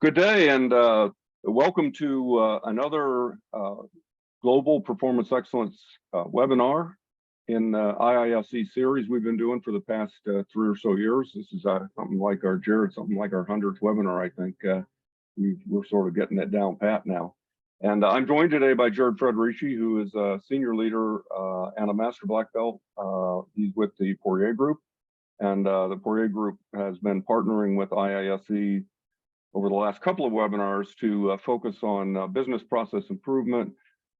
Good day, and welcome to another Global Performance Excellence webinar in IISE series we've been doing for the past 3 or so years. This is something like our 100th webinar, I think. We're sort of getting it down pat now. And I'm joined today by Jared Frederici, who is a senior leader and a master black belt. He's with the Poirier Group, and the Poirier Group has been partnering with IISE over the last couple of webinars to focus on business process improvement,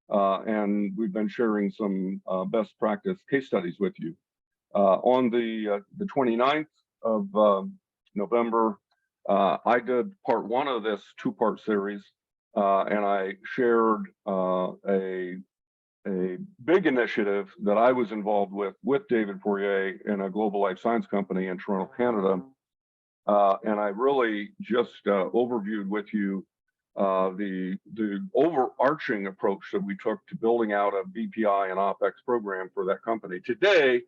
and we've been sharing some best practice case studies with you. On the 29th of November, I did part 1 of this 2-part series, and I shared a big initiative that I was involved with David Poirier in a global life science company in Toronto, Canada. And I really just overviewed with you the overarching approach that we took to building out a BPI and OPEX program for that company. Today,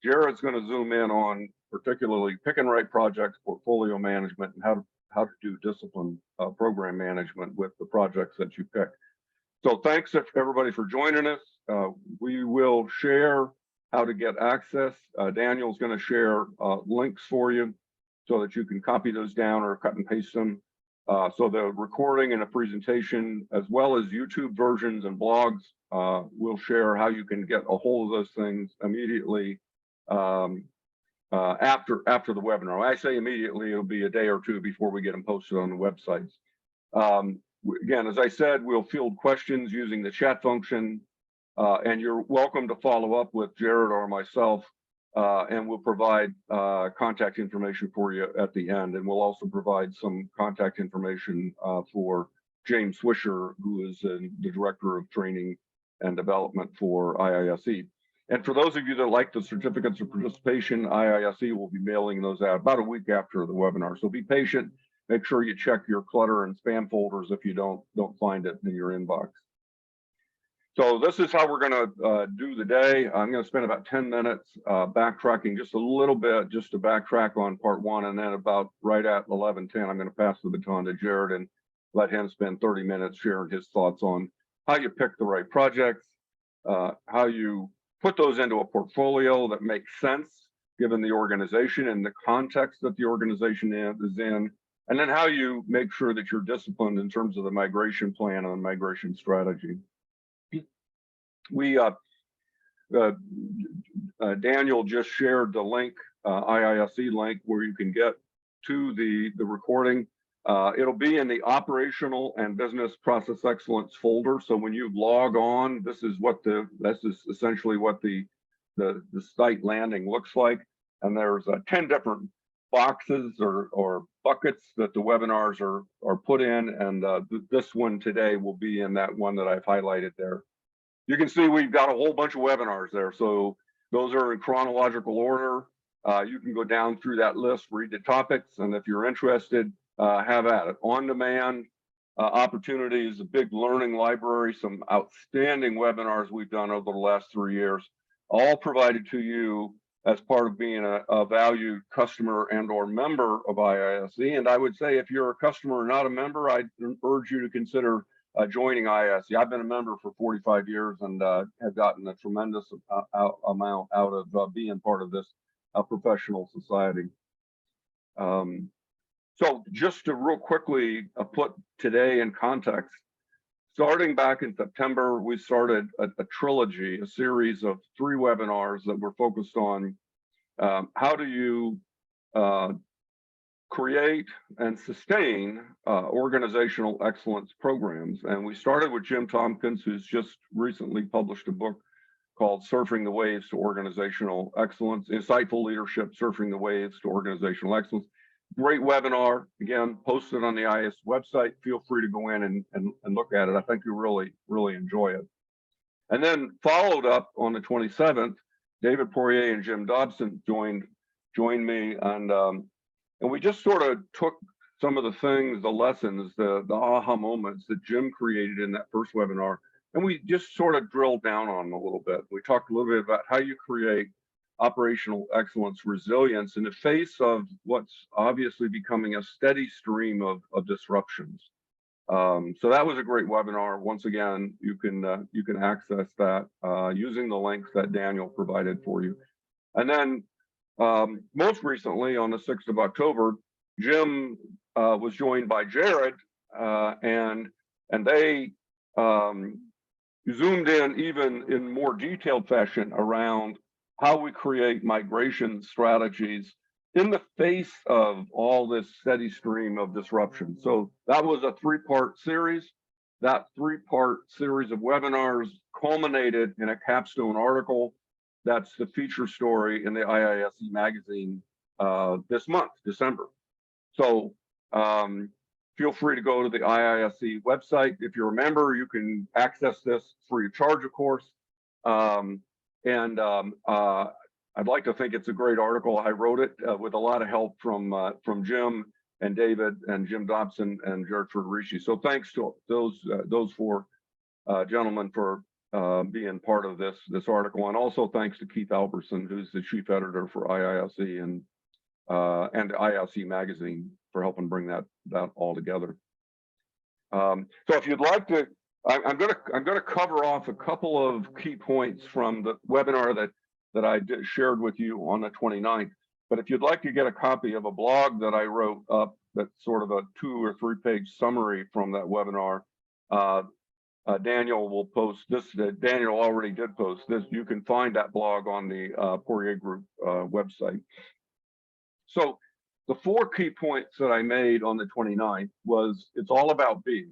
Jared's going to zoom in on particularly pick and write projects, portfolio management, and how to do discipline program management with the projects that you pick. So thanks everybody for joining us. We will share how to get access. Daniel's going to share links for you so that you can copy those down or cut and paste them. So the recording and a presentation, as well as YouTube versions and blogs, we'll share how you can get a hold of those things immediately after the webinar. When I say immediately, it'll be a day or two before we get them posted on the websites. Again, as I said, we'll field questions using the chat function, and you're welcome to follow up with Jared or myself. And we'll provide contact information for you at the end. And we'll also provide some contact information for James Swisher, who is the Director of Training and Development for IISE. And for those of you that like the certificates of participation, IISE will be mailing those out about a week after the webinar. So be patient. Make sure you check your clutter and spam folders if you don't find it in your inbox. So this is how we're going to do the day. I'm going to spend about 10 minutes backtracking just a little bit, just to backtrack on part 1, and then about right at 11:10, I'm going to pass the baton to Jared and let him spend 30 minutes sharing his thoughts on how you pick the right projects, how you put those into a portfolio that makes sense given the organization and the context that the organization is in, and then how you make sure that you're disciplined in terms of the migration plan and the migration strategy. Daniel just shared the link, IISE link, where you can get to the recording. It'll be in the operational and business process excellence folder. So when you log on, this is essentially what the site landing looks like. And there's 10 different boxes or buckets that the webinars are put in, and this one today will be in that one that I've highlighted there. You can see we've got a whole bunch of webinars there. So those are in chronological order. You can go down through that list, read the topics, and if you're interested, have at it. On-demand opportunities, a big learning library, some outstanding webinars we've done over the last 3 years, all provided to you as part of being a valued customer and or member of IISE. And I would say if you're a customer or not a member, I'd urge you to consider joining IISE. I've been a member for 45 years and have gotten a tremendous amount out of being part of this professional society. So just to real quickly put today in context, starting back in September, we started a trilogy, a series of 3 webinars that were focused on how do you create and sustain organizational excellence programs. And we started with Jim Tompkins, who's just recently published a book called Surfing the Waves to Organizational Excellence, Insightful Leadership, Surfing the Waves to Organizational Excellence. Great webinar, again, posted on the IISE website. Feel free to go in and look at it. I think you'll really enjoy it. And then followed up on the 27th, David Poirier and Jim Dobson joined me, and we just sort of took some of the things, the lessons, the aha moments that Jim created in that first webinar, and we just sort of drilled down on them a little bit. We talked a little bit about how you create operational excellence resilience in the face of what's obviously becoming a steady stream of disruptions. So that was a great webinar. Once again, you can access that using the links that Daniel provided for you. And then most recently, on the 6th of October, Jim was joined by Jared, and they zoomed in even in more detailed fashion around how we create migration strategies in the face of all this steady stream of disruption. So that was a three-part series. That three-part series of webinars culminated in a capstone article that's the feature story in the IISE magazine this month, December. So feel free to go to the IISE website. If you're a member, you can access this free of charge, of course. I'd like to think it's a great article. I wrote it with a lot of help from Jim and David and Jim Dobson and Jared Frederici. So thanks to those four gentlemen for being part of this article, and also thanks to Keith Alberson, who's the chief editor for IISE and IISE magazine, for helping bring that all together. So if you'd like to, I'm going to cover off a couple of key points from the webinar that I shared with you on the 29th. But if you'd like to get a copy of a blog that I wrote up, that's sort of a 2 or 3 page summary from that webinar, Daniel will post this. Daniel already did post this. You can find that blog on the Poirier Group website. So the 4 key points that I made on the 29th was it's all about B.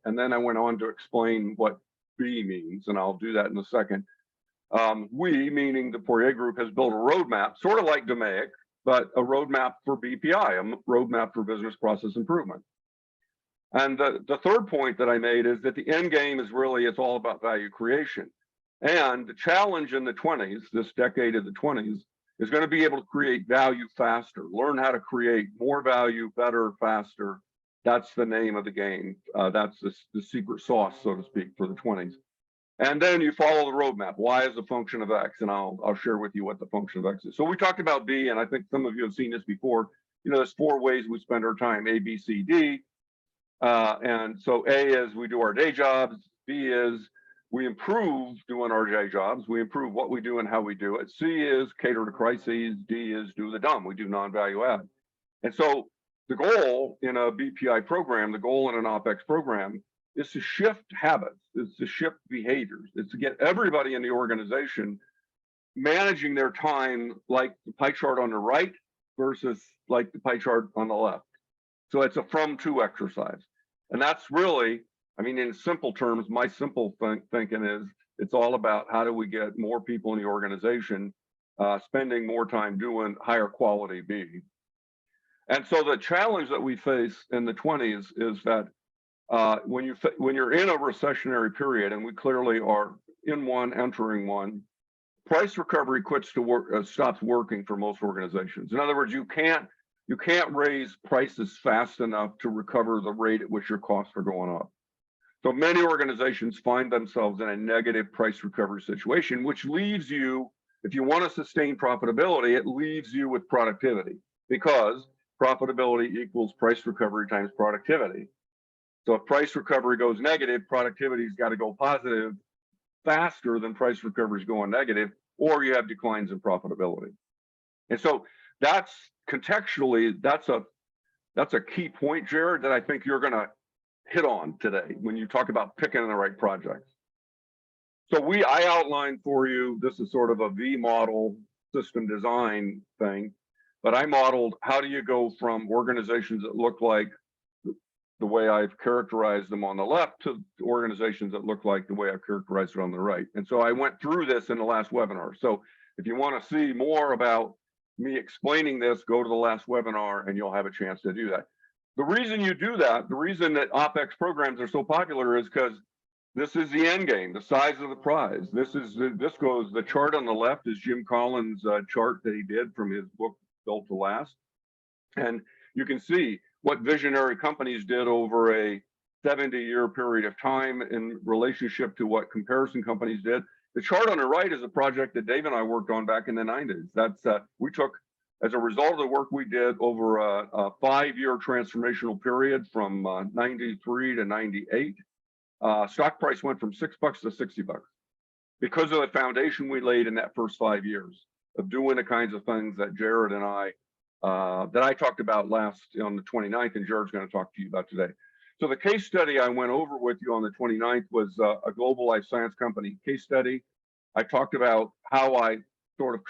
And then I went on to explain what B means, and I'll do that in a second. We, meaning the Poirier Group, has built a roadmap, sort of like DMAIC, but a roadmap for BPI, a roadmap for business process improvement. And the third point that I made is that the end game is really, it's all about value creation. And the challenge in the 20s, this decade of the 20s, is going to be able to create value faster, learn how to create more value, better, faster. That's the name of the game. That's the secret sauce, so to speak, for the 20s. And then you follow the roadmap. Y is a function of X, and I'll share with you what the function of X is. So we talked about B, and I think some of you have seen this before. You know, there's 4 ways we spend our time: A, B, C, D. And so A is we do our day jobs. B is we improve doing our day jobs. We improve what we do and how we do it. C is cater to crises. D is do the dumb. We do non-value add. And so the goal in a BPI program, the goal in an OpEx program, is to shift habits, is to shift behaviors, is to get everybody in the organization managing their time like the pie chart on the right versus like the pie chart on the left. So it's a from-to exercise. And that's really, I mean, in simple terms, my simple thinking is it's all about how do we get more people in the organization spending more time doing higher quality B. And so the challenge that we face in the 20s is that when you're in a recessionary period, and we clearly are in one, entering one, price recovery stops working for most organizations. In other words, you can't raise prices fast enough to recover the rate at which your costs are going up. So many organizations find themselves in a negative price recovery situation, which leaves you, if you want to sustain profitability, it leaves you with productivity, because profitability equals price recovery times productivity. So if price recovery goes negative, productivity's got to go positive faster than price recovery is going negative, or you have declines in profitability. And so that's contextually, that's a key point, Jared, that I think you're going to hit on today when you talk about picking the right projects. So I outlined for you, this is sort of a V model system design thing, but I modeled how do you go from organizations that look like the way I've characterized them on the left to organizations that look like the way I've characterized it on the right. And so I went through this in the last webinar. So if you want to see more about me explaining this, go to the last webinar and you'll have a chance to do that. The reason you do that, the reason that OpEx programs are so popular is because this is the end game, the size of the prize. The chart on the left is Jim Collins' chart that he did from his book, Built to Last. And you can see what visionary companies did over a 70-year period of time in relationship to what comparison companies did. The chart on the right is a project that Dave and I worked on back in the 90s. That's we took, as a result of the work we did over a 5-year transformational period from 93 to 98. Stock price went from $6 to $60 because of the foundation we laid in that first 5 years of doing the kinds of things that Jared and I talked about last on the 29th, and Jared's going to talk to you about today. So the case study I went over with you on the 29th was a global life science company case study. I talked about how I sort of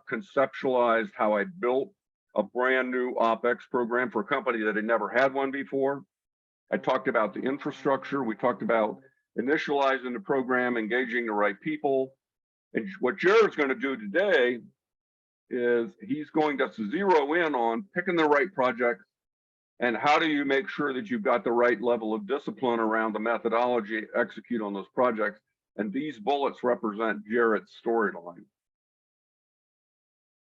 conceptualized how I built a brand new OpEx program for a company that had never had one before. I talked about the infrastructure. We talked about initializing the program, engaging the right people. And what Jared's going to do today is he's going to zero in on picking the right projects and how do you make sure that you've got the right level of discipline around the methodology to execute on those projects. And these bullets represent Jared's storyline.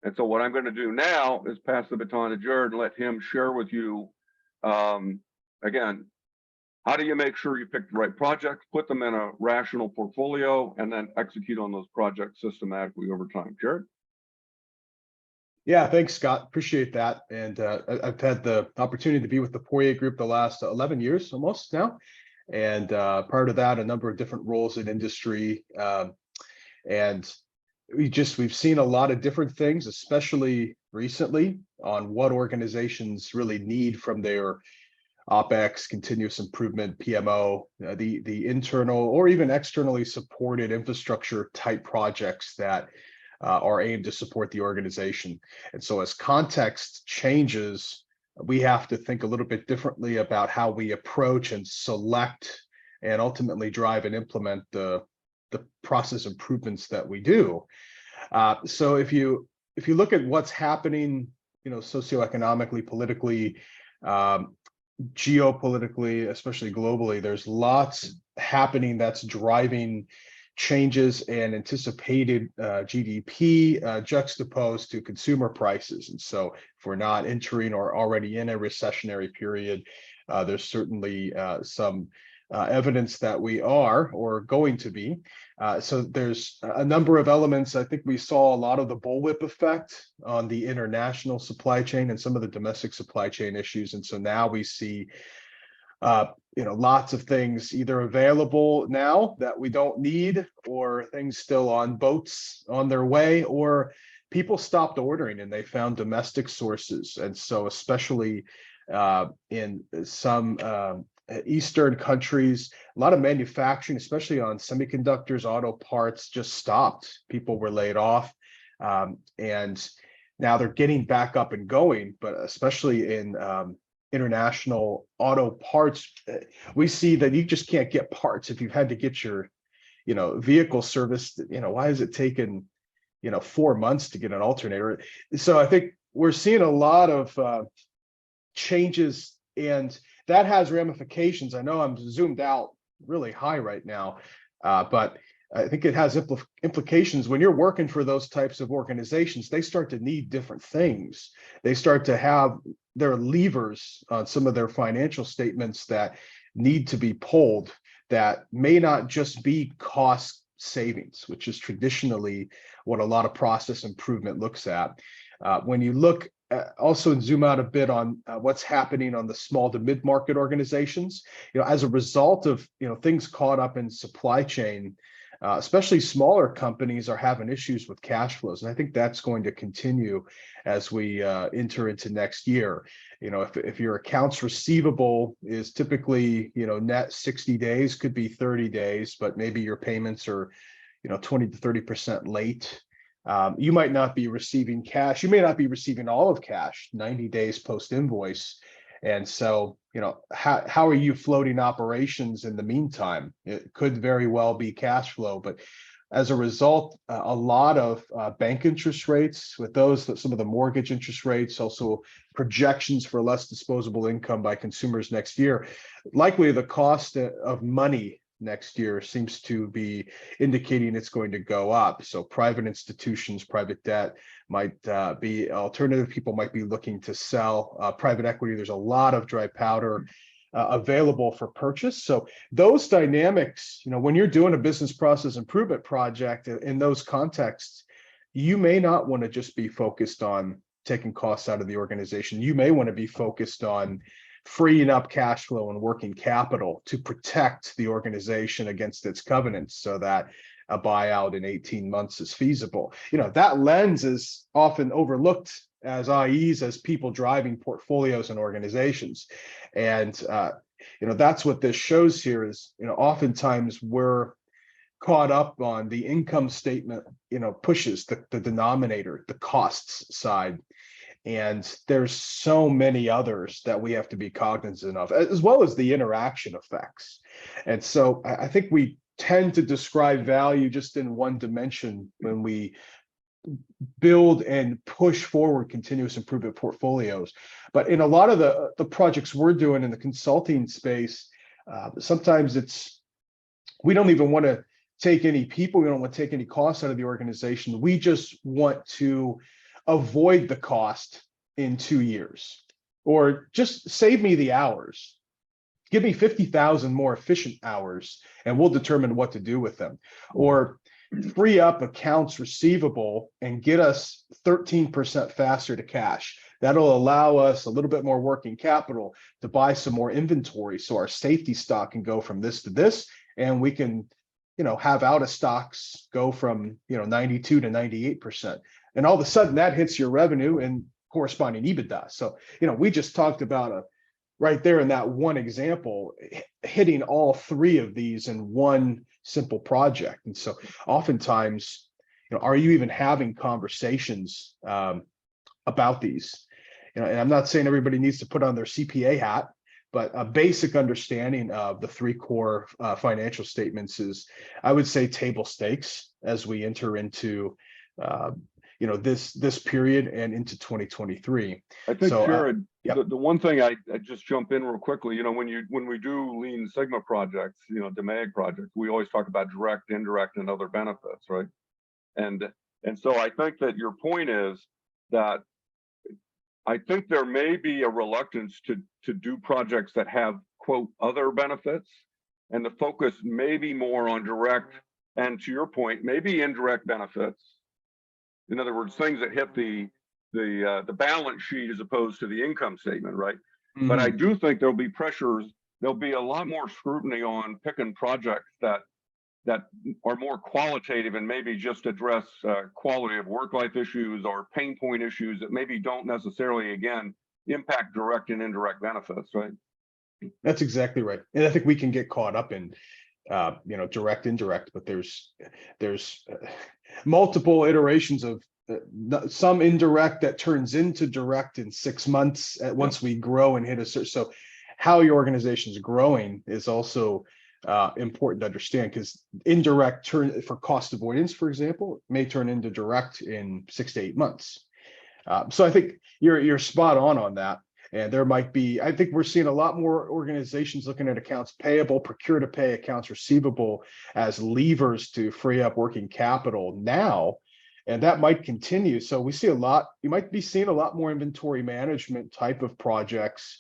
And so what I'm going to do now is pass the baton to Jared and let him share with you, again, how do you make sure you pick the right projects, put them in a rational portfolio, and then execute on those projects systematically over time. Jared? Yeah, thanks, Scott. Appreciate that. And I've had the opportunity to be with the Poirier Group the last 11 years almost now. And prior to that, a number of different roles in industry. And we've seen a lot of different things, especially recently, on what organizations really need from their OpEx, continuous improvement, PMO, the internal or even externally supported infrastructure type projects that are aimed to support the organization. And so as context changes, we have to think a little bit differently about how we approach and select and ultimately drive and implement the process improvements that we do. So if you look at what's happening, socioeconomically, politically, geopolitically, especially globally, there's lots happening that's driving changes and anticipated GDP juxtaposed to consumer prices. And so if we're not entering or already in a recessionary period, there's certainly some evidence that we are or going to be. So there's a number of elements. I think we saw a lot of the bullwhip effect on the international supply chain and some of the domestic supply chain issues. And so now we see lots of things either available now that we don't need, or things still on boats on their way, or people stopped ordering and they found domestic sources. And so especially in some Eastern countries, a lot of manufacturing, especially on semiconductors, auto parts, just stopped. People were laid off. And now they're getting back up and going, but especially in international auto parts, we see that you just can't get parts. If you've had to get your, vehicle serviced, why has it taken, 4 months to get an alternator? So I think we're seeing a lot of changes, and that has ramifications. I know I'm zoomed out really high right now, but I think it has implications when you're working for those types of organizations. They start to need different things. They start to have their levers on some of their financial statements that need to be pulled, that may not just be cost savings, which is traditionally what a lot of process improvement looks at. When you look also and zoom out a bit on what's happening on the small to mid-market organizations, as a result of things caught up in supply chain, especially smaller companies are having issues with cash flows. And I think that's going to continue as we enter into next year. If your accounts receivable is typically, net 60 days, could be 30 days, but maybe your payments are, 20 to 30% late. You might not be receiving cash. You may not be receiving all of cash 90 days post invoice. And so, how are you floating operations in the meantime? It could very well be cash flow, but as a result, a lot of bank interest rates with those, some of the mortgage interest rates, also projections for less disposable income by consumers next year. Likely the cost of money next year seems to be indicating it's going to go up. So private institutions, private debt might be alternative. People might be looking to sell private equity. There's a lot of dry powder available for purchase. So those dynamics, when you're doing a business process improvement project in those contexts, you may not want to just be focused on taking costs out of the organization. You may want to be focused on freeing up cash flow and working capital to protect the organization against its covenants so that a buyout in 18 months is feasible. That lens is often overlooked as IEs, as people driving portfolios and organizations. And, that's what this shows here is, oftentimes we're caught up on the income statement, pushes the denominator, the costs side. And there's so many others that we have to be cognizant of, as well as the interaction effects. And so I think we tend to describe value just in one dimension when we build and push forward continuous improvement portfolios. But in a lot of the projects we're doing in the consulting space, sometimes we don't even want to take any people, we don't want to take any costs out of the organization. We just want to avoid the cost in 2 years, or just save me the hours. Give me 50,000 more efficient hours and we'll determine what to do with them. Or free up accounts receivable and get us 13% faster to cash. That'll allow us a little bit more working capital to buy some more inventory. So our safety stock can go from this to this, and we can, have out of stocks go from, 92 to 98%. And all of a sudden that hits your revenue and corresponding EBITDA. So, we just talked about right there in that one example, hitting all three of these in one simple project. And so oftentimes, are you even having conversations about these? And I'm not saying everybody needs to put on their CPA hat, but a basic understanding of the three core financial statements is, I would say, table stakes as we enter into this period and into 2023. I think, so, Jared, yep. the one thing I just jump in real quickly, when we do Lean Sigma projects, DMAIC projects, we always talk about direct, indirect, and other benefits, right? And so I think that your point is that I think there may be a reluctance to do projects that have, quote, other benefits, and the focus may be more on direct, and to your point, maybe indirect benefits. In other words, things that hit the balance sheet as opposed to the income statement, right? Mm-hmm. But I do think there'll be pressures. There'll be a lot more scrutiny on picking projects that are more qualitative and maybe just address quality of work life issues or pain point issues that maybe don't necessarily, again, impact direct and indirect benefits, right? That's exactly right. And I think we can get caught up in direct, indirect, but there's multiple iterations of some indirect that turns into direct in 6 months once we grow and hit a certain. So how your organization is growing is also important to understand, because indirect for cost avoidance, for example, may turn into direct in 6 to 8 months. So I think you're spot on that. And there might be, I think we're seeing a lot more organizations looking at accounts payable, procure to pay, accounts receivable as levers to free up working capital now. And that might continue. So we see you might be seeing a lot more inventory management type of projects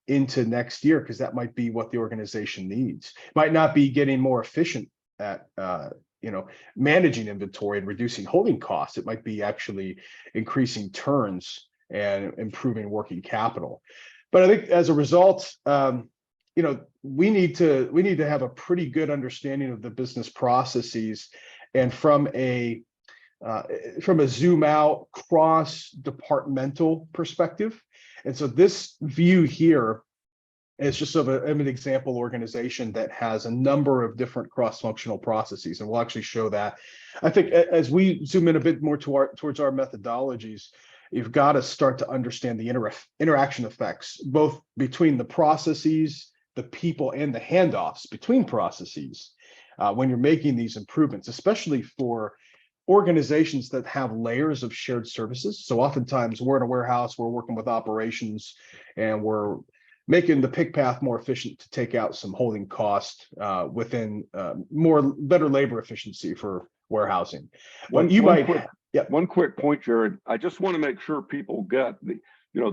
into next year, because that might be what the organization needs. Might not be getting more efficient at managing inventory and reducing holding costs. It might be actually increasing turns and improving working capital. But I think as a result, we need to have a pretty good understanding of the business processes, and from a zoom out cross departmental perspective. And so this view here is just of an example organization that has a number of different cross-functional processes, and we'll actually show that. I think as we zoom in a bit more towards our methodologies, you've got to start to understand the interaction effects, both between the processes, the people, and the handoffs between processes when you're making these improvements, especially for organizations that have layers of shared services. So oftentimes we're in a warehouse, we're working with operations, and we're making the pick path more efficient to take out some holding cost within better labor efficiency for warehousing. One quick point, Jared. I just want to make sure people get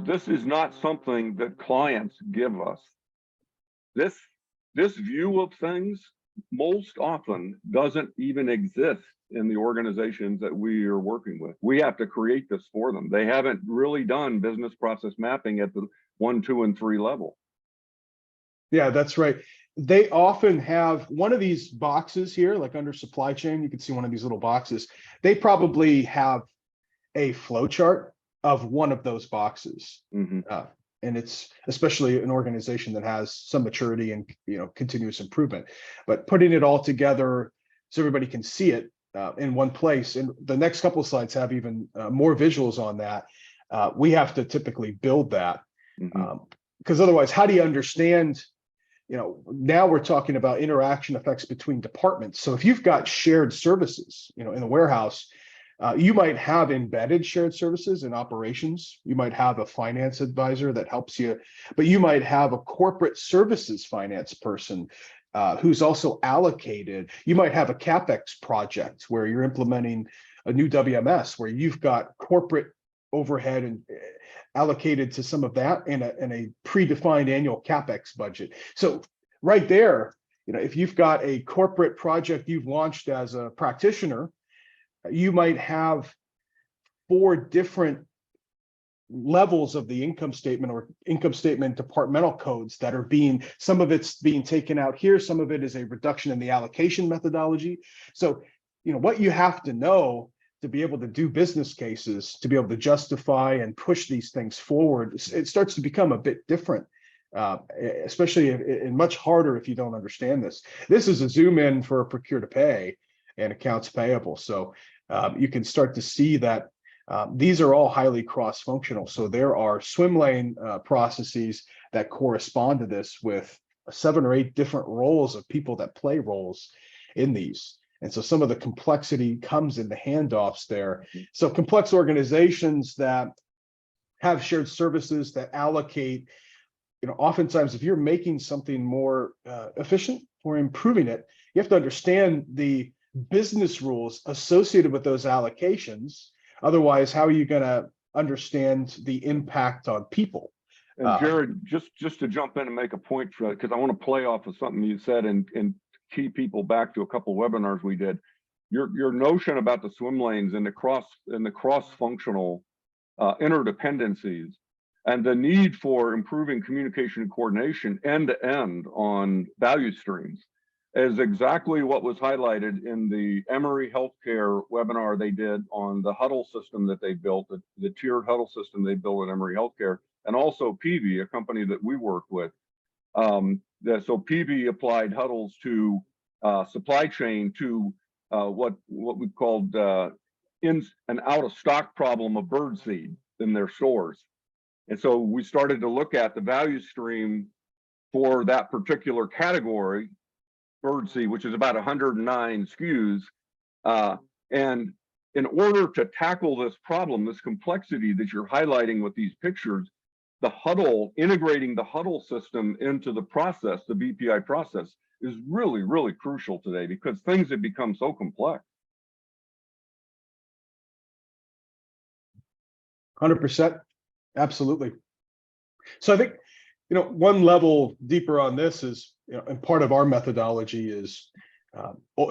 this is not something that clients give us. this view of things most often doesn't even exist in the organizations that we are working with. We have to create this for them. They haven't really done business process mapping at the 1, 2, and 3 level. Yeah, that's right. They often have one of these boxes here, like under supply chain, you can see one of these little boxes. They probably have a flow chart of one of those boxes. And it's especially an organization that has some maturity and continuous improvement, but putting it all together so everybody can see it in one place. And the next couple of slides have even more visuals on that. We have to typically build that because otherwise, how do you understand? Now we're talking about interaction effects between departments. So if you've got shared services, in the warehouse, you might have embedded shared services in operations. You might have a finance advisor that helps you, but you might have a corporate services finance person who's also allocated. You might have a CapEx project where you're implementing a new WMS, where you've got corporate overhead and allocated to some of that in a predefined annual CapEx budget. So right there, if you've got a corporate project you've launched as a practitioner, you might have 4 different levels of the income statement or income statement departmental codes that are some of it's being taken out here, some of it is a reduction in the allocation methodology. So, what you have to know to be able to do business cases, to be able to justify and push these things forward, it starts to become a bit different, especially and much harder if you don't understand this. This is a zoom in for procure to pay and accounts payable. So you can start to see that these are all highly cross-functional. So there are swim lane processes that correspond to this with 7 or 8 different roles of people that play roles in these. And so some of the complexity comes in the handoffs there. So complex organizations that have shared services that allocate, oftentimes if you're making something more efficient or improving it, you have to understand the business rules associated with those allocations. Otherwise, how are you going to understand the impact on people? And Jared, just to jump in and make a point for that, because I want to play off of something you said and key people back to a couple of webinars we did. Your notion about the swim lanes and the cross-functional interdependencies and the need for improving communication and coordination end to end on value streams is exactly what was highlighted in the Emory Healthcare webinar they did on the huddle system that they built, the tiered huddle system they built at Emory Healthcare, and also PV, a company that we work with. So PV applied huddles to supply chain to what we called in and out of stock problem of birdseed in their stores. And so we started to look at the value stream for that particular category, birdseed, which is about 109 SKUs. And in order to tackle this problem, this complexity that you're highlighting with these pictures, the huddle, integrating the huddle system into the process, the BPI process, is really, really crucial today because things have become so complex. 100%. Absolutely. So I think, one level deeper on this is, and part of our methodology is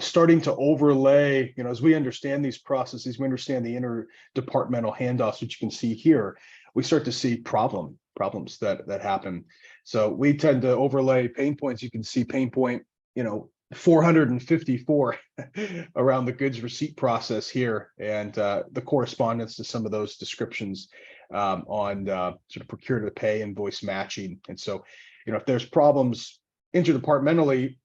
starting to overlay, as we understand these processes, we understand the interdepartmental handoffs, which you can see here, we start to see problems that happen. So we tend to overlay pain points. You can see pain point, 454 around the goods receipt process here, and the correspondence to some of those descriptions on sort of procure to pay invoice matching. And so, if there's problems interdepartmentally,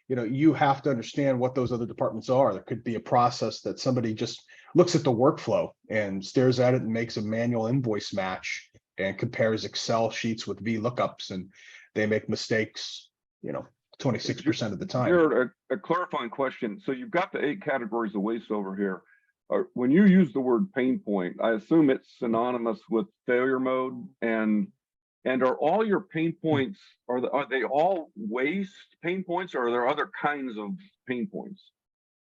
you have to understand what those other departments are. There could be a process that somebody just looks at the workflow and stares at it and makes a manual invoice match and compares Excel sheets with VLOOKUPs, and they make mistakes, 26% of the time. Jared, a clarifying question. So you've got the 8 categories of waste over here. When you use the word pain point, I assume it's synonymous with failure mode, and are all your pain points, are they all waste pain points, or are there other kinds of pain points?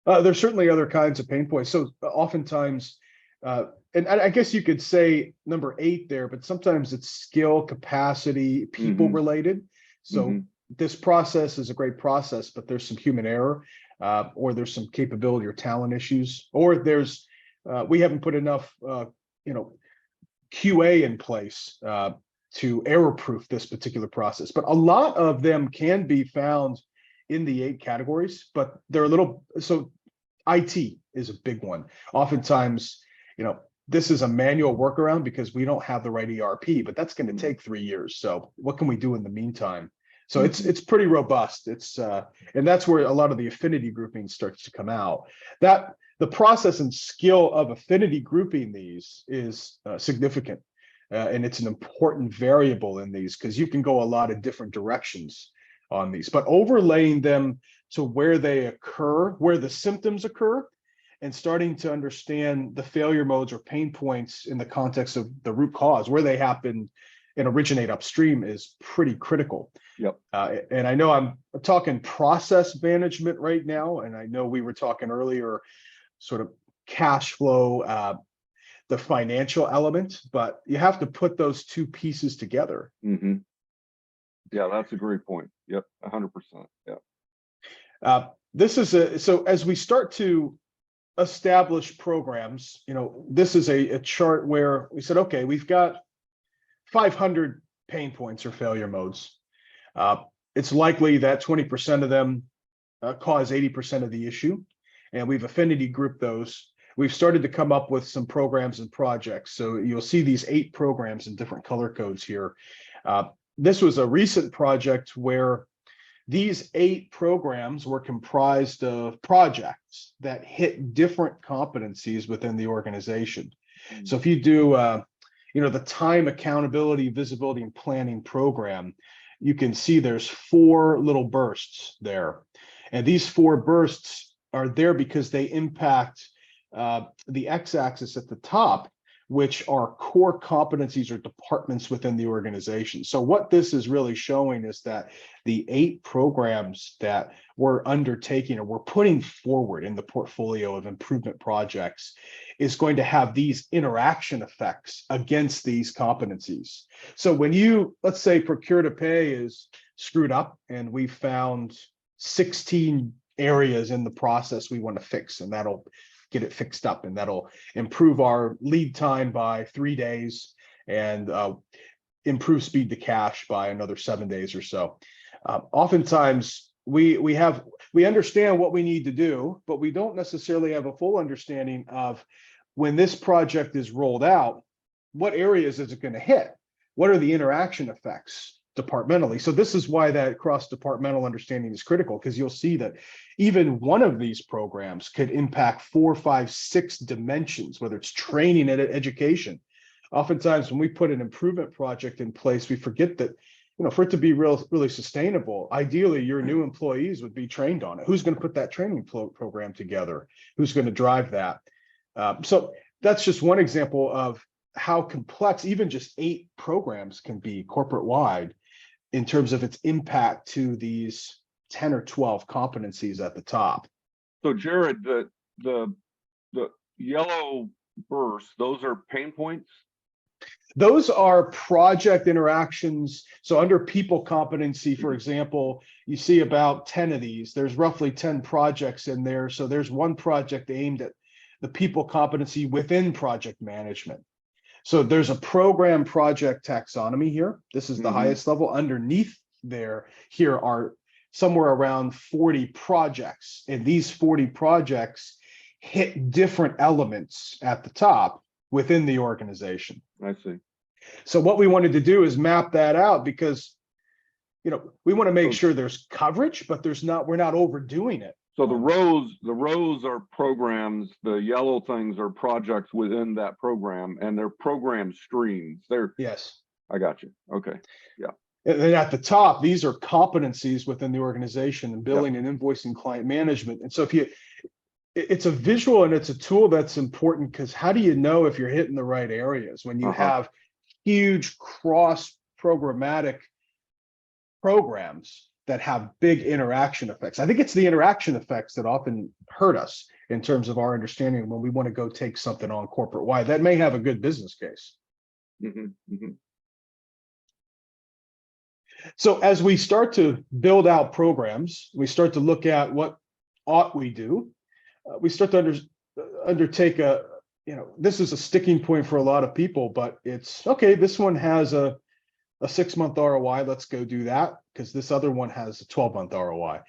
There's certainly other kinds of pain points. So oftentimes, and I guess you could say number 8 there, but sometimes it's skill, capacity, people related. So this process is a great process, but there's some human error, or there's some capability or talent issues, or there's we haven't put enough QA in place to error-proof this particular process. But a lot of them can be found in the 8 categories, but they're a little, so IT is a big one. Oftentimes, this is a manual workaround because we don't have the right ERP, but that's going to take 3 years. So what can we do in the meantime? So it's pretty robust. It's and that's where a lot of the affinity grouping starts to come out. That the process and skill of affinity grouping these is significant, and it's an important variable in these because you can go a lot of different directions on these. But overlaying them to where they occur, where the symptoms occur, and starting to understand the failure modes or pain points in the context of the root cause, where they happen and originate upstream, is pretty critical. Yep. And I know I'm talking process management right now, and I know we were talking earlier sort of cash flow, the financial element, but you have to put those 2 pieces together. Mm-hmm. Yeah, that's a great point. Yep, 100%. Yeah. This is so as we start to establish programs, this is a chart where we said, okay, we've got 500 pain points or failure modes. It's likely that 20% of them cause 80% of the issue, and we've affinity grouped those. We've started to come up with some programs and projects. So you'll see these 8 programs in different color codes here. This was a recent project where these 8 programs were comprised of projects that hit different competencies within the organization. Mm-hmm. So if you do, the time accountability, visibility, and planning program, you can see there's 4 little bursts there. And these 4 bursts are there because they impact the x-axis at the top, which are core competencies or departments within the organization. So what this is really showing is that the 8 programs that we're undertaking or we're putting forward in the portfolio of improvement projects is going to have these interaction effects against these competencies. So when you, let's say, procure to pay is screwed up and we found 16 areas in the process we want to fix, and that'll get it fixed up, and that'll improve our lead time by 3 days and improve speed to cash by another 7 days or so. Oftentimes we understand what we need to do, but we don't necessarily have a full understanding of when this project is rolled out, what areas is it going to hit? What are the interaction effects departmentally? So this is why that cross-departmental understanding is critical, because you'll see that even one of these programs could impact 4, 5, 6 dimensions, whether it's training and education. Oftentimes when we put an improvement project in place, we forget that, for it to be really sustainable, ideally your new employees would be trained on it. Who's going to put that training program together? Who's going to drive that? So that's just one example of how complex even just 8 programs can be corporate-wide in terms of its impact to these 10 or 12 competencies at the top. So Jared, the yellow bursts, those are pain points? Those are project interactions. So under people competency, for example, you see about 10 of these. There's roughly 10 projects in there. So there's one project aimed at the people competency within project management. So there's a program project taxonomy here. This is the highest level. Underneath here are somewhere around 40 projects. And these 40 projects hit different elements at the top within the organization. I see. So what we wanted to do is map that out because, we want to make sure there's coverage, but we're not overdoing it. So the rows are programs, the yellow things are projects within that program, and they're program streams. Yes. I got you. Okay. Yeah. And then at the top, these are competencies within the organization and billing and invoicing, client management. And so it's a visual and it's a tool that's important because how do you know if you're hitting the right areas when you have huge cross-programmatic programs that have big interaction effects? I think it's the interaction effects that often hurt us in terms of our understanding when we want to go take something on corporate-wide. That may have a good business case. So as we start to build out programs, we start to look at what ought we do. We start to undertake this is a sticking point for a lot of people, but it's okay. This one has a 6-month ROI. Let's go do that because this other one has a 12-month ROI.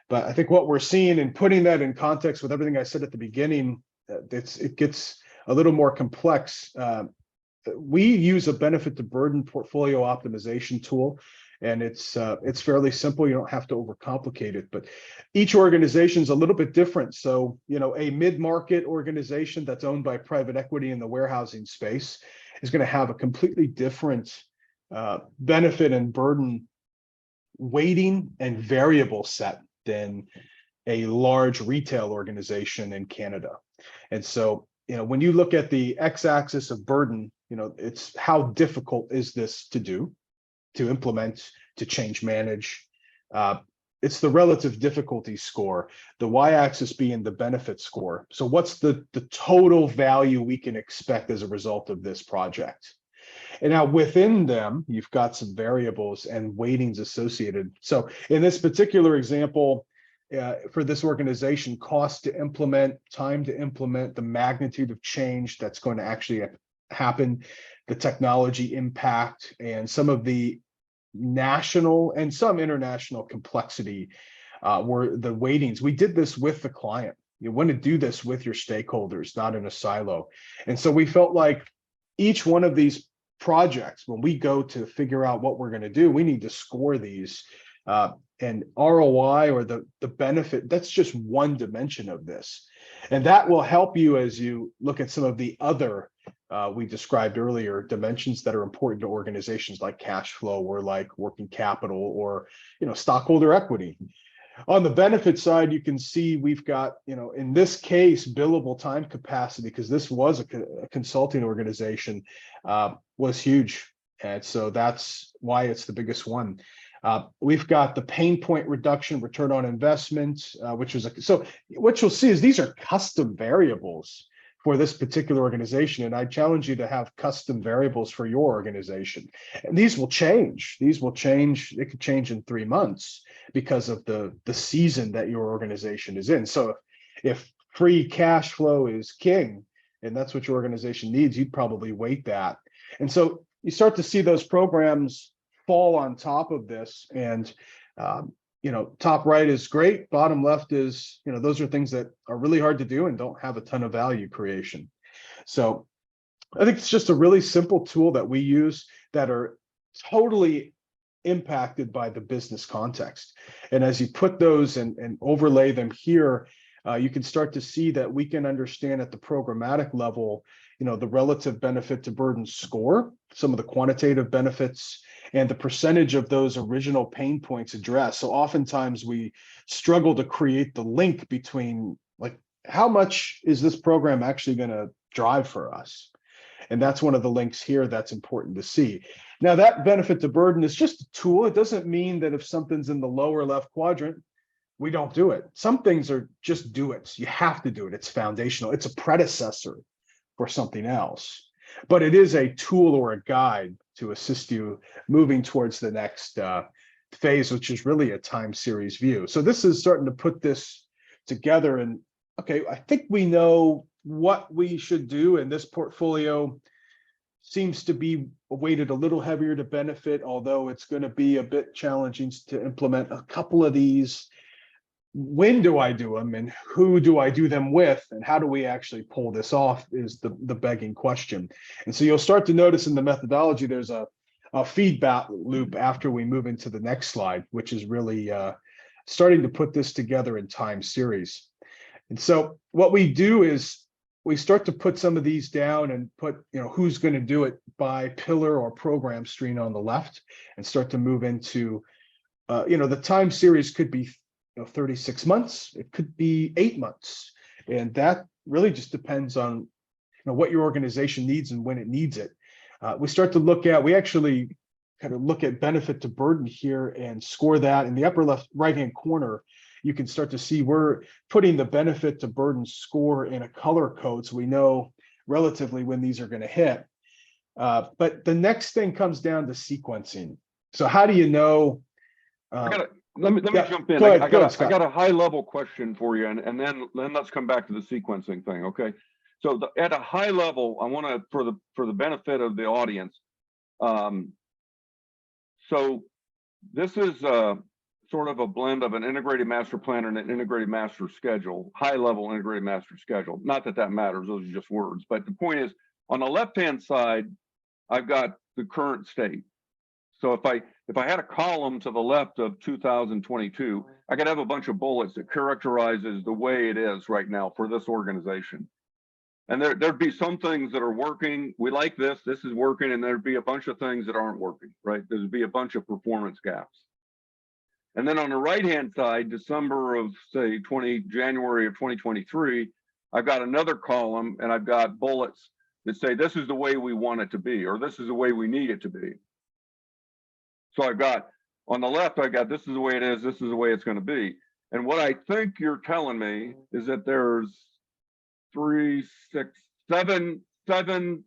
But I think what we're seeing and putting that in context with everything I said at the beginning, it gets a little more complex. We use a benefit to burden portfolio optimization tool, and it's fairly simple. You don't have to overcomplicate it, but each organization is a little bit different. So, a mid-market organization that's owned by private equity in the warehousing space is going to have a completely different benefit and burden weighting and variable set than a large retail organization in Canada. And so, when you look at the x-axis of burden, it's how difficult is this to do, to implement, to change manage. It's the relative difficulty score, the y-axis being the benefit score. So what's the total value we can expect as a result of this project? And now within them, you've got some variables and weightings associated. So in this particular example, for this organization, cost to implement, time to implement, the magnitude of change that's going to actually happen, the technology impact, and some of the national and some international complexity were the weightings. We did this with the client. You want to do this with your stakeholders, not in a silo. And so we felt like each one of these projects, when we go to figure out what we're going to do, we need to score these. And ROI, or the benefit, that's just one dimension of this. And that will help you as you look at some of the other we described earlier dimensions that are important to organizations, like cash flow or like working capital or stockholder equity. On the benefit side, you can see we've got, in this case, billable time capacity, because this was a consulting organization, was huge. And so that's why it's the biggest one. We've got the pain point reduction, return on investment, which was so what you'll see is these are custom variables for this particular organization. And I challenge you to have custom variables for your organization. And these will change. These will change. It could change in 3 months because of the season that your organization is in. So if free cash flow is king, and that's what your organization needs, you'd probably weight that. And so you start to see those programs fall on top of this. And top right is great, bottom left is, those are things that are really hard to do and don't have a ton of value creation. So I think it's just a really simple tool that we use that are totally impacted by the business context. And as you put those and overlay them here, you can start to see that we can understand at the programmatic level, the relative benefit to burden score, some of the quantitative benefits, and the percentage of those original pain points addressed. So oftentimes we struggle to create the link between, like, how much is this program actually going to drive for us? And that's one of the links here that's important to see. Now, that benefit to burden is just a tool. It doesn't mean that if something's in the lower left quadrant, we don't do it. Some things are just do it. You have to do it. It's foundational. It's a predecessor for something else. But it is a tool or a guide to assist you moving towards the next phase, which is really a time series view. So this is starting to put this together. And okay, I think we know what we should do, and this portfolio seems to be weighted a little heavier to benefit, although it's going to be a bit challenging to implement a couple of these. When do I do them, and who do I do them with, and how do we actually pull this off is the begging question. And so you'll start to notice in the methodology, there's a feedback loop after we move into the next slide, which is really starting to put this together in time series. And so what we do is we start to put some of these down and put, who's going to do it by pillar or program stream on the left, and start to move into, the time series could be 36 months, it could be 8 months. And that really just depends on what your organization needs and when it needs it. We actually kind of look at benefit to burden here and score that. In the upper left right-hand corner, you can start to see we're putting the benefit to burden score in a color code, so we know relatively when these are going to hit. But the next thing comes down to sequencing. So how do you know? Let me Yeah, jump in. go ahead, I go ahead, got Scott. a high level question for you, and then let's come back to the sequencing thing. Okay. So at a high level, I want to, for the benefit of the audience. So this is sort of a blend of an integrated master plan and an integrated master schedule, high level integrated master schedule. Not that that matters; those are just words. But the point is, on the left hand side, I've got the current state. So if I had a column to the left of 2022, I could have a bunch of bullets that characterizes the way it is right now for this organization. And there'd be some things that are working. We like this is working, and there'd be a bunch of things that aren't working, right? There'd be a bunch of performance gaps. And then on the right-hand side, December of say January of 2023, I've got another column and I've got bullets that say this is the way we want it to be, or this is the way we need it to be. So I've got on the left, I got this is the way it is, this is the way it's going to be. And what I think you're telling me is that there's 3, 6, 7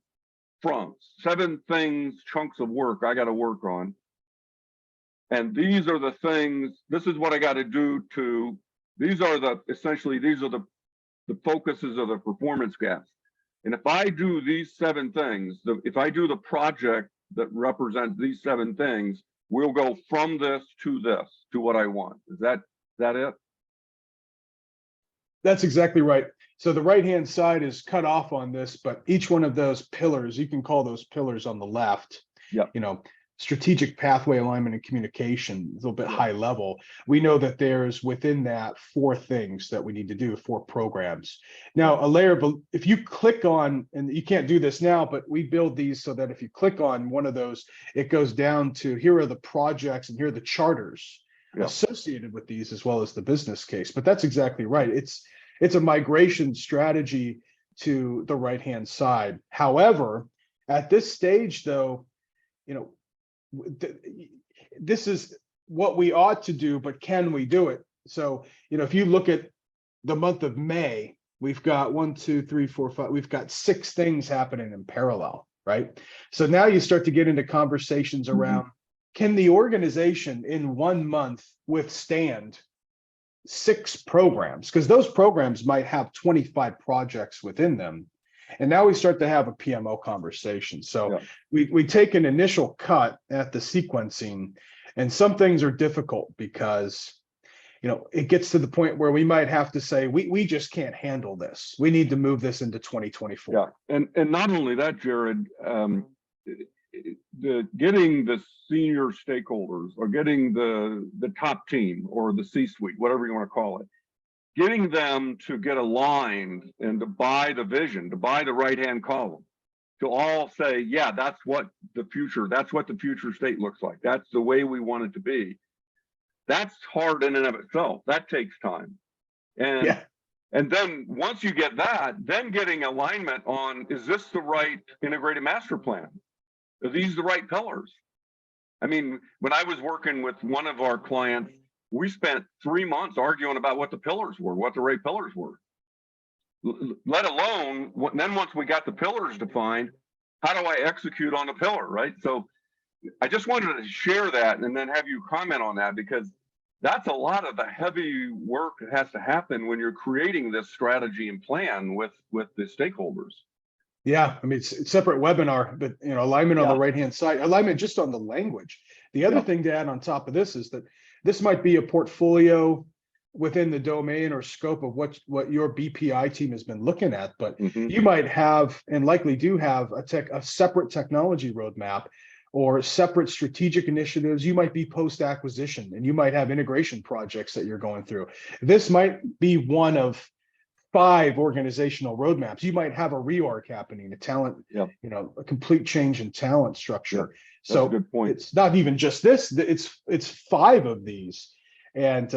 fronts, 7 things, chunks of work I got to work on. And these are the things, this is what I got to do to, these are the, essentially, these are the focuses of the performance gaps. And if I do these 7 things, if I do the project that represents these 7 things, we'll go from this, to what I want. Is that it? That's exactly right. So the right-hand side is cut off on this, but each one of those pillars, you can call those pillars on the left, Yep. You know, strategic pathway alignment and communication, a little bit high level. We know that there's within that 4 things that we need to do, 4 programs. Now, a layer of, if you click on, and you can't do this now, but we build these so that if you click on one of those, it goes down to here are the projects and here are the charters associated with these, as well as the business case. But that's exactly right. It's a migration strategy to the right-hand side. However, at this stage, though, you know, this is what we ought to do, but can we do it? So, you know, if you look at the month of May, we've got 1, 2, 3, 4, 5, we've got 6 things happening in parallel, right? So now you start to get into conversations around, can the organization in 1 month withstand 6 programs? Because those programs might have 25 projects within them. And now we start to have a PMO conversation. So we take an initial cut at the sequencing, and some things are difficult because, you know, it gets to the point where we might have to say, we just can't handle this. We need to move this into 2024. Yeah, and not only that, Jared, getting the senior stakeholders, or getting the top team, or the C-suite, whatever you want to call it, getting them to get aligned and to buy the vision, to buy the right-hand column, to all say, yeah, that's what the future state looks like. That's the way we want it to be. That's hard in and of itself. That takes time. And then once you get that, then getting alignment on, is this the right integrated master plan? Are these the right pillars? I mean, when I was working with one of our clients, we spent 3 months arguing about what the pillars were, what the right pillars were. Let alone, then once we got the pillars defined, how do I execute on the pillar, right? So I just wanted to share that and then have you comment on that, because that's a lot of the heavy work that has to happen when you're creating this strategy and plan with the stakeholders. Yeah, I mean, it's a separate webinar, but, you know, alignment on the right-hand side, alignment just on the language. The other thing to add on top of this is that this might be a portfolio within the domain or scope of what your BPI team has been looking at, but you might have, and likely do have, a separate technology roadmap or separate strategic initiatives. You might be post-acquisition, and you might have integration projects that you're going through. This might be one of 5 organizational roadmaps. You might have a reorg happening, a talent, you know, a complete change in talent structure. So a good point. It's not even just this, it's 5 of these. And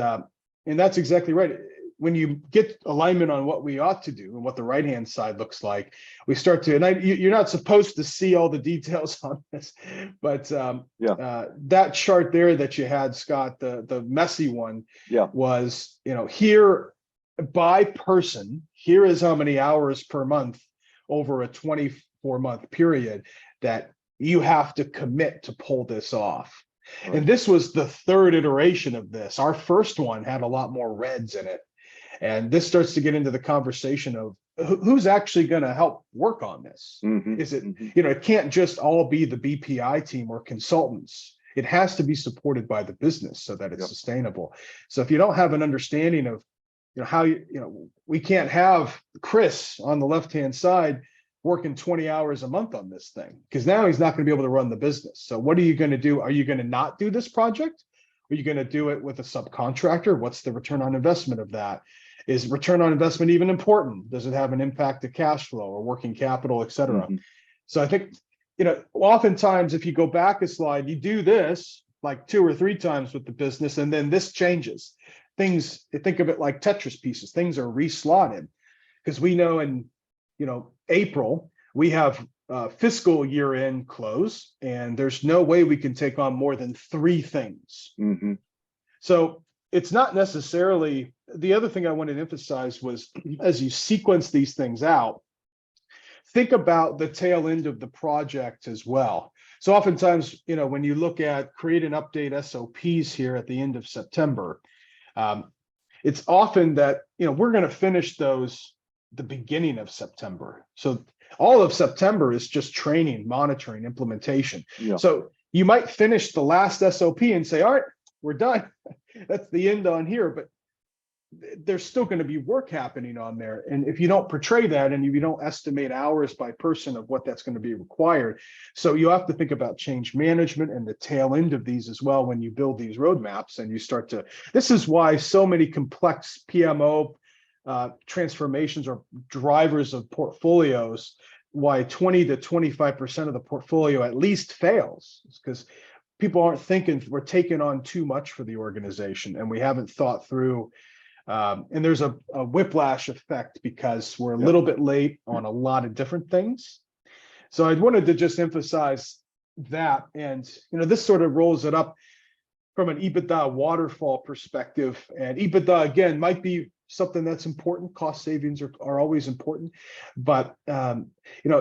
that's exactly right. When you get alignment on what we ought to do and what the right-hand side looks like, we start to, and you're not supposed to see all the details on this, but that chart there that you had, Scott, the messy one, was, you know, here by person, here is how many hours per month over a 24-month period that you have to commit to pull this off. Right. And this was the third iteration of this. Our first one had a lot more reds in it. And this starts to get into the conversation of who's actually going to help work on this. Is it, it can't just all be the BPI team or consultants. It has to be supported by the business so that it's sustainable. So if you don't have an understanding of, how we can't have Chris on the left-hand side working 20 hours a month on this thing, because now he's not going to be able to run the business. So what are you going to do? Are you going to not do this project? Are you going to do it with a subcontractor? What's the return on investment of that? Is return on investment even important? Does it have an impact to cash flow or working capital, et cetera? So I think, oftentimes if you go back a slide, you do this like 2 or 3 times with the business, and then this changes. Things, think of it like Tetris pieces. Things are reslotted because we know in, April, we have fiscal year end close, and there's no way we can take on more than 3 things. So it's not necessarily, the other thing I wanted to emphasize was, as you sequence these things out, think about the tail end of the project as well. So oftentimes, when you look at create and update SOPs here at the end of September, it's often that, we're going to finish those the beginning of September. So all of September is just training, monitoring, implementation. So you might finish the last SOP and say, all right, we're done. That's the end on here, but there's still going to be work happening on there. And if you don't portray that, and if you don't estimate hours by person of what that's going to be required, so you have to think about change management and the tail end of these as well when you build these roadmaps and you start to, this is why so many complex PMO transformations or drivers of portfolios, why 20 to 25% of the portfolio at least fails, because people aren't thinking we're taking on too much for the organization and we haven't thought through. And there's a whiplash effect because we're a little bit late on a lot of different things. So I wanted to just emphasize that. And, this sort of rolls it up from an EBITDA waterfall perspective. And EBITDA, again, might be something that's important. Cost savings are always important. But,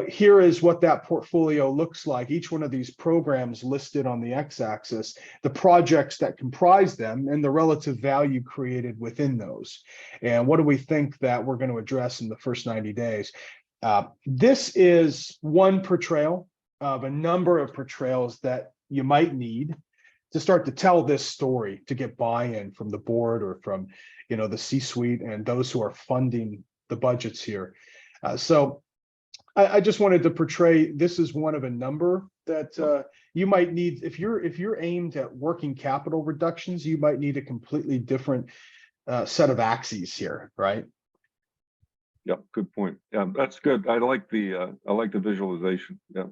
here is what that portfolio looks like. Each one of these programs listed on the x-axis, the projects that comprise them and the relative value created within those. And what do we think that we're going to address in the first 90 days? This is one portrayal of a number of portrayals that you might need to start to tell this story, to get buy-in from the board or from, the C-suite and those who are funding the budgets here. So I just wanted to portray this is one of a number that you might need. If you're aimed at working capital reductions, you might need a completely different set of axes here, right? Yep, good point. Yeah, that's good. I like the visualization. Yeah.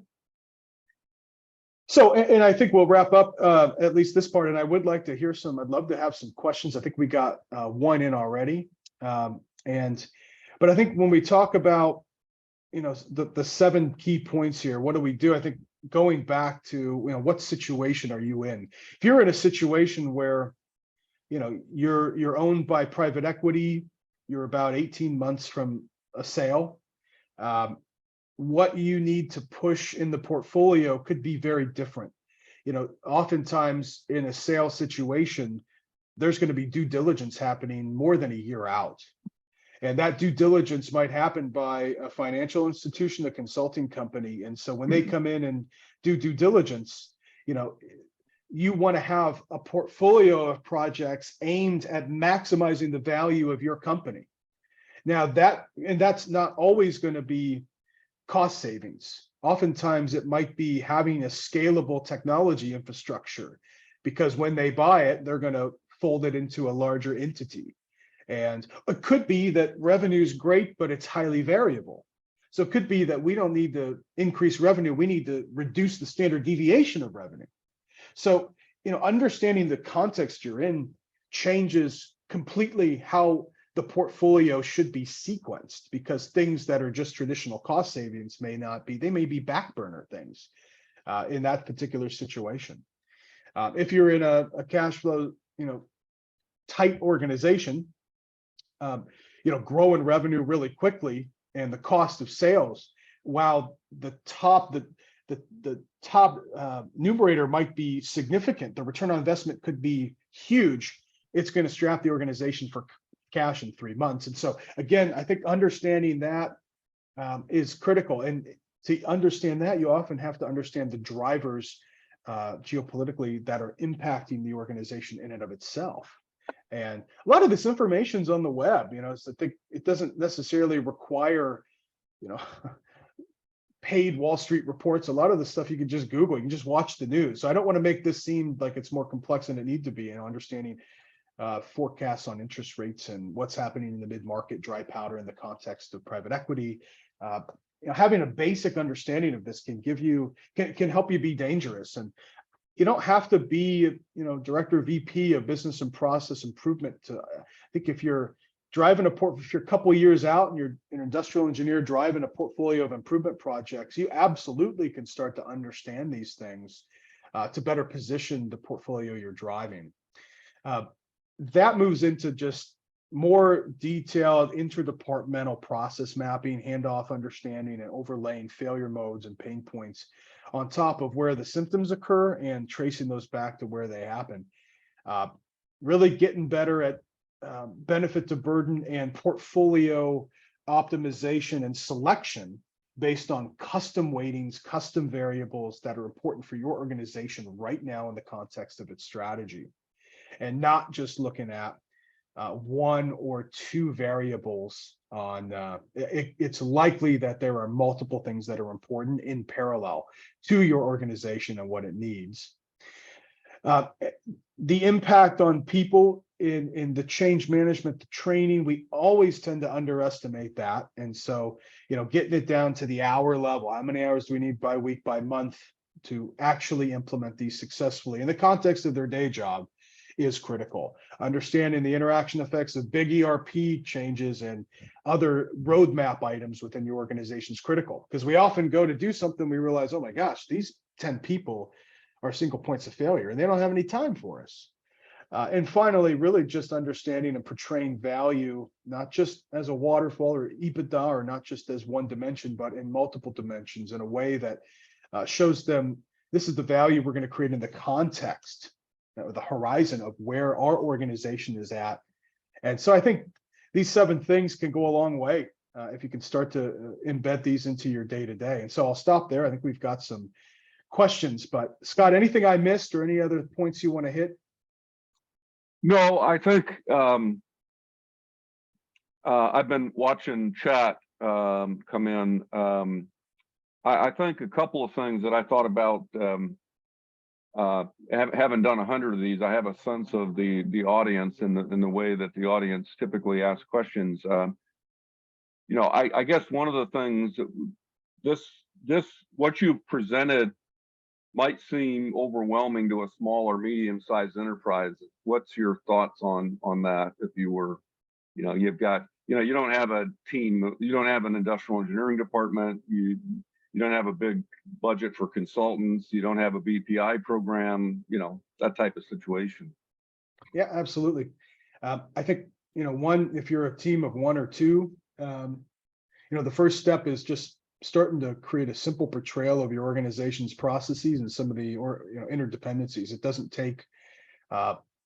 So, and I think we'll wrap up at least this part, and I would like to hear I'd love to have some questions. I think we got one in already. But I think when we talk about, the 7 key points here, what do we do? I think going back to, what situation are you in? If you're in a situation where, you're owned by private equity, you're about 18 months from a sale, what you need to push in the portfolio could be very different. Oftentimes in a sales situation, there's going to be due diligence happening more than a year out. And that due diligence might happen by a financial institution, a consulting company. And so when they come in and do due diligence, you want to have a portfolio of projects aimed at maximizing the value of your company. Now that's not always going to be cost savings. Oftentimes it might be having a scalable technology infrastructure, because when they buy it, they're going to fold it into a larger entity. And it could be that revenue is great, but it's highly variable. So it could be that we don't need to increase revenue. We need to reduce the standard deviation of revenue. So, understanding the context you're in changes completely how the portfolio should be sequenced, because things that are just traditional cost savings may not be, they may be back burner things in that particular situation. If you're in a cash flow, tight organization, growing revenue really quickly and the cost of sales, while the the top numerator might be significant. The return on investment could be huge. It's going to strap the organization for cash in 3 months. And so again, I think understanding that is critical. And to understand that, you often have to understand the drivers geopolitically that are impacting the organization in and of itself. And a lot of this information is on the web, so I think it doesn't necessarily require, paid Wall Street reports. A lot of the stuff you can just Google, you can just watch the news. So I don't want to make this seem like it's more complex than it needs to be, understanding forecasts on interest rates and what's happening in the mid-market, dry powder in the context of private equity. Having a basic understanding of this can help you be dangerous. And you don't have to be, director VP of business and process improvement. I think if you're driving if you're a couple of years out and you're an industrial engineer driving a portfolio of improvement projects, you absolutely can start to understand these things to better position the portfolio you're driving. That moves into just more detailed interdepartmental process mapping, handoff understanding, and overlaying failure modes and pain points on top of where the symptoms occur and tracing those back to where they happen. Really getting better at benefit to burden and portfolio optimization and selection based on custom weightings, custom variables that are important for your organization right now in the context of its strategy, and not just looking at one or two variables on it's likely that there are multiple things that are important in parallel to your organization and what it needs. The impact on people in the change management, the training, we always tend to underestimate that. And so, getting it down to the hour level, how many hours do we need by week, by month to actually implement these successfully in the context of their day job is critical. Understanding the interaction effects of big ERP changes and other roadmap items within your organization is critical, because we often go to do something, we realize, oh my gosh, these 10 people are single points of failure and they don't have any time for us. And finally, really just understanding and portraying value, not just as a waterfall or EBITDA, or not just as one dimension, but in multiple dimensions in a way that shows them this is the value we're going to create in the context, the horizon of where our organization is at. And so I think these 7 things can go a long way if you can start to embed these into your day-to-day. And so I'll stop there. I think we've got some questions, but Scott, anything I missed or any other points you want to hit? No, I think I've been watching chat come in. I think a couple of things that I thought about, having done 100 of these, I have a sense of the audience and the way that the audience typically asks questions. I guess one of the things that what you've presented might seem overwhelming to a small or medium-sized enterprise. What's your thoughts on that? If you were, you've got, you don't have a team, you don't have an industrial engineering department, you don't have a big budget for consultants, you don't have a BPI program, that type of situation. Yeah, absolutely. I think, if you're a team of 1 or 2, the first step is just starting to create a simple portrayal of your organization's processes and some of the interdependencies. It doesn't take,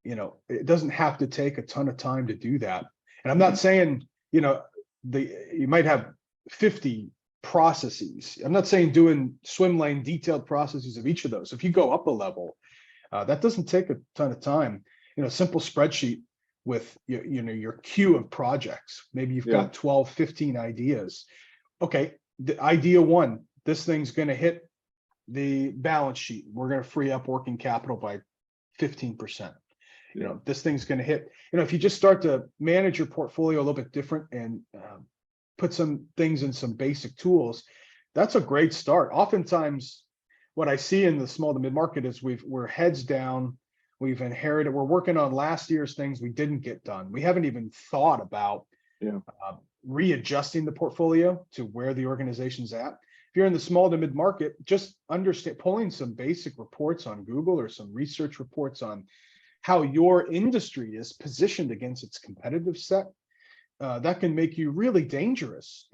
it doesn't have to take a ton of time to do that. And I'm not saying, you might have 50 processes. I'm not saying doing swim lane detailed processes of each of those. If you go up a level, that doesn't take a ton of time. Simple spreadsheet with your queue of projects. Maybe you've got 12, 15 ideas. Okay, the idea 1, this thing's going to hit the balance sheet. We're going to free up working capital by 15%. This thing's going to hit, if you just start to manage your portfolio a little bit different and put some things in some basic tools, that's a great start. Oftentimes what I see in the small to mid-market is we're heads down, we've inherited, we're working on last year's things we didn't get done. We haven't even thought about readjusting the portfolio to where the organization's at. If you're in the small to mid-market, just understand, pulling some basic reports on Google or some research reports on how your industry is positioned against its competitive set, that can make you really dangerous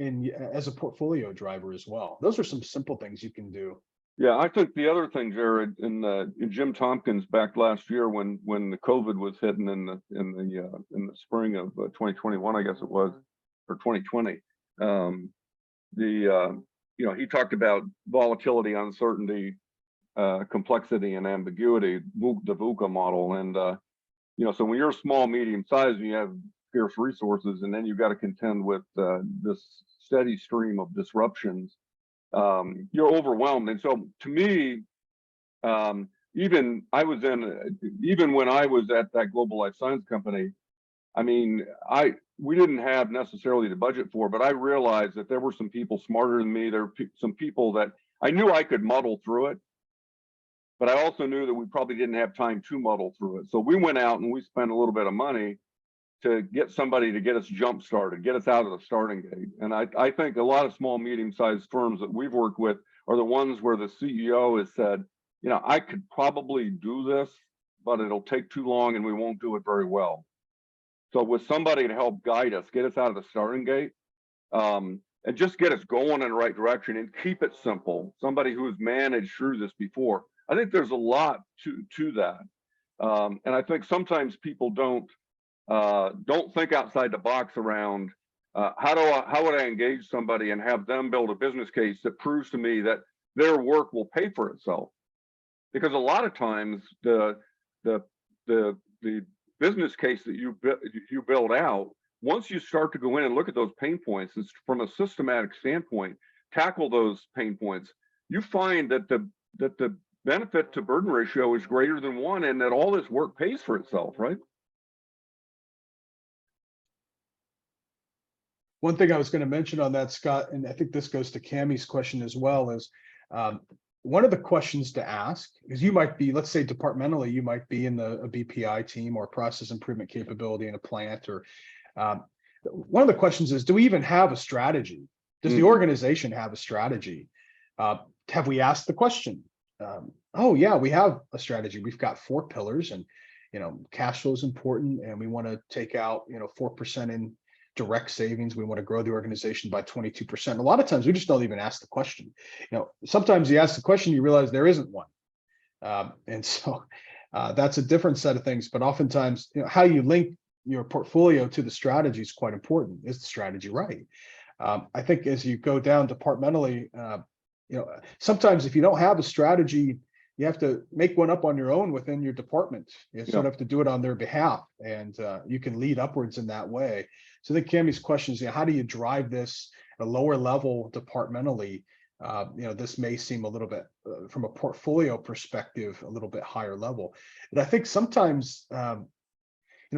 as a portfolio driver as well. Those are some simple things you can do. Yeah, I think the other thing, Jared, in Jim Tompkins back last year when the COVID was hitting in the spring of 2021, I guess it was, or 2020. He talked about volatility, uncertainty, complexity, and ambiguity, the VUCA model. And so when you're small, medium sized, you have scarce resources, and then you've got to contend with this steady stream of disruptions. You're overwhelmed. And so to me, even when I was at that global life science company, I mean, we didn't have necessarily the budget for, but I realized that there were some people smarter than me. There were some people that I knew I could muddle through it, but I also knew that we probably didn't have time to muddle through it. So we went out and we spent a little bit of money to get somebody to get us jump started, get us out of the starting gate. And I think a lot of small, medium-sized firms that we've worked with are the ones where the CEO has said, I could probably do this, but it'll take too long and we won't do it very well. So with somebody to help guide us, get us out of the starting gate, and just get us going in the right direction and keep it simple. Somebody who's managed through this before. I think there's a lot to that. And I think sometimes people don't think outside the box around how would I engage somebody and have them build a business case that proves to me that their work will pay for itself. Because a lot of times the business case that you build out, once you start to go in and look at those pain points and from a systematic standpoint, tackle those pain points, you find that the benefit to burden ratio is greater than 1, and that all this work pays for itself, right? One thing I was going to mention on that, Scott, and I think this goes to Cammie's question as well, is one of the questions to ask is, you might be, let's say departmentally, you might be in a BPI team or process improvement capability in a plant, or one of the questions is, do we even have a strategy? Does the organization have a strategy? Have we asked the question? Oh yeah, we have a strategy. We've got 4 pillars, and cash flow is important, and we want to take out 4% in direct savings. We want to grow the organization by 22%. A lot of times we just don't even ask the question. Sometimes you ask the question, you realize there isn't one. And so that's a different set of things. But oftentimes, how you link your portfolio to the strategy is quite important. Is the strategy right? I think as you go down departmentally, sometimes if you don't have a strategy, you have to make one up on your own within your department. You sort of have to do it on their behalf, and you can lead upwards in that way. So I think Cammie's question is, how do you drive this at a lower level departmentally? This may seem a little bit, from a portfolio perspective, a little bit higher level. And I think sometimes,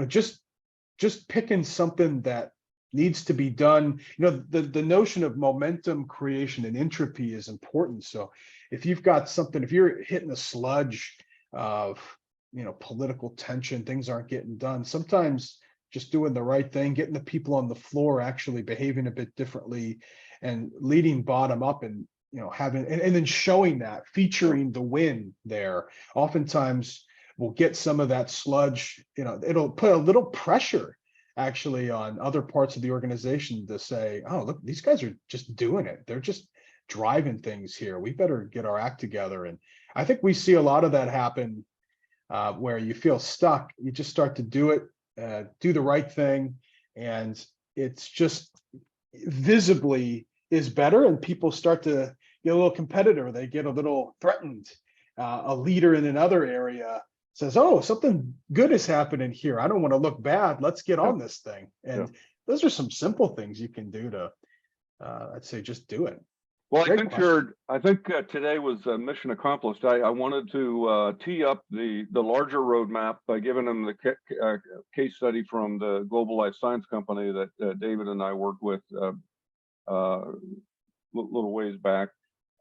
just picking something that needs to be done. The notion of momentum creation and entropy is important. So if you've got something, if you're hitting a sludge of political tension, things aren't getting done, sometimes just doing the right thing, getting the people on the floor actually behaving a bit differently, and leading bottom up, and having and then showing that, featuring the win there, oftentimes will get some of that sludge. It'll put a little pressure actually on other parts of the organization to say, oh, look, these guys are just doing it. They're just driving things here. We better get our act together. And I think we see a lot of that happen where you feel stuck. You just start to do it, do the right thing. And it's just visibly is better. And people start to get a little competitive. They get a little threatened. A leader in another area says, oh, something good is happening here. I don't want to look bad. Let's get on this thing. And those are some simple things you can do to, I'd say, just do it. Well, I think today was mission accomplished. I wanted to tee up the larger roadmap by giving them the case study from the global life science company that David and I worked with little ways back.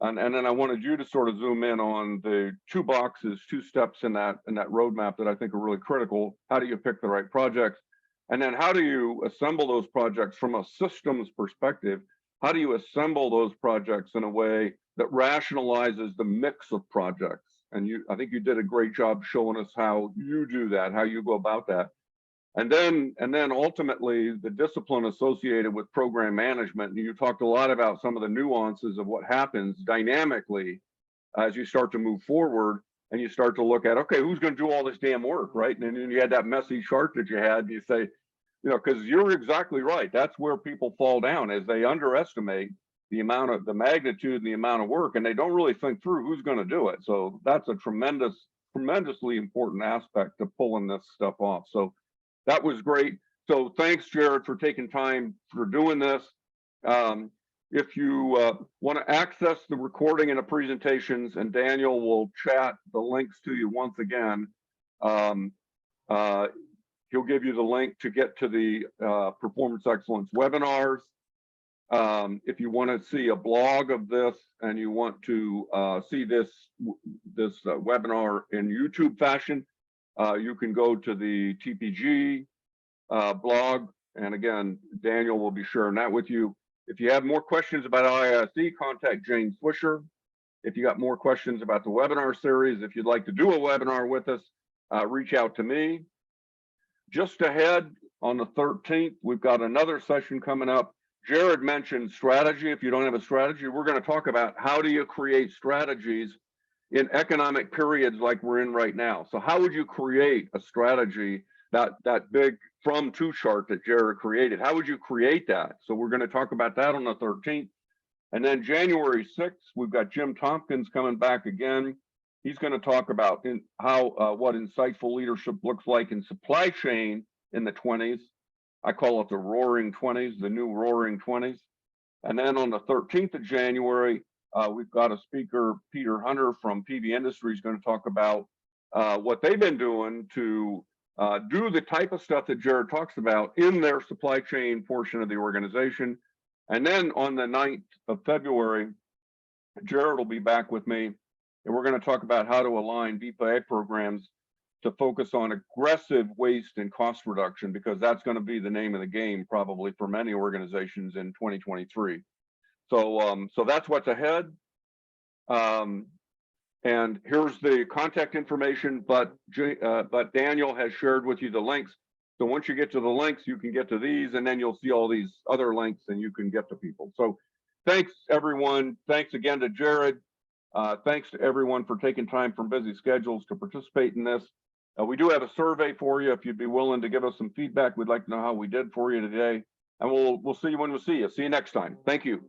And then I wanted you to sort of zoom in on the 2 boxes, 2 steps in that roadmap that I think are really critical. How do you pick the right projects? And then how do you assemble those projects from a systems perspective? How do you assemble those projects in a way that rationalizes the mix of projects? And I think you did a great job showing us how you do that, how you go about that. And then ultimately the discipline associated with program management. And you talked a lot about some of the nuances of what happens dynamically as you start to move forward and you start to look at, okay, who's going to do all this damn work, right? And then you had that messy chart that you had, and you say, you know, because you're exactly right. That's where people fall down, as they underestimate the amount of the magnitude and the amount of work, and they don't really think through who's going to do it. So that's a tremendously important aspect of pulling this stuff off. So that was great. So thanks, Jared, for taking time for doing this. If you want to access the recording and the presentations, and Daniel will chat the links to you once again, he'll give you the link to get to the Performance Excellence webinars. If you want to see a blog of this and you want to see this webinar in YouTube fashion, you can go to the TPG blog. And again, Daniel will be sharing that with you. If you have more questions about IISC, contact Jane Swisher. If you got more questions about the webinar series, if you'd like to do a webinar with us, reach out to me. Just ahead on the 13th, we've got another session coming up. Jared mentioned strategy. If you don't have a strategy, we're going to talk about how do you create strategies in economic periods like we're in right now. So how would you create a strategy, that big from to chart that Jared created? How would you create that? So we're going to talk about that on the 13th. And then January 6th, we've got Jim Tompkins coming back again. He's going to talk about what insightful leadership looks like in supply chain in the 20s. I call it the roaring 20s, the new roaring 20s. And then on the 13th of January, we've got a speaker, Peter Hunter from PV Industries, going to talk about what they've been doing to do the type of stuff that Jared talks about in their supply chain portion of the organization. And then on the 9th of February, Jared will be back with me, and we're going to talk about how to align BPI programs to focus on aggressive waste and cost reduction, because that's going to be the name of the game probably for many organizations in 2023. So that's what's ahead. And here's the contact information, but Daniel has shared with you the links. So once you get to the links, you can get to these, and then you'll see all these other links and you can get to people. So thanks, everyone. Thanks again to Jared. Thanks to everyone for taking time from busy schedules to participate in this. We do have a survey for you. If you'd be willing to give us some feedback, we'd like to know how we did for you today. And we'll see you when we see you. See you next time. Thank you.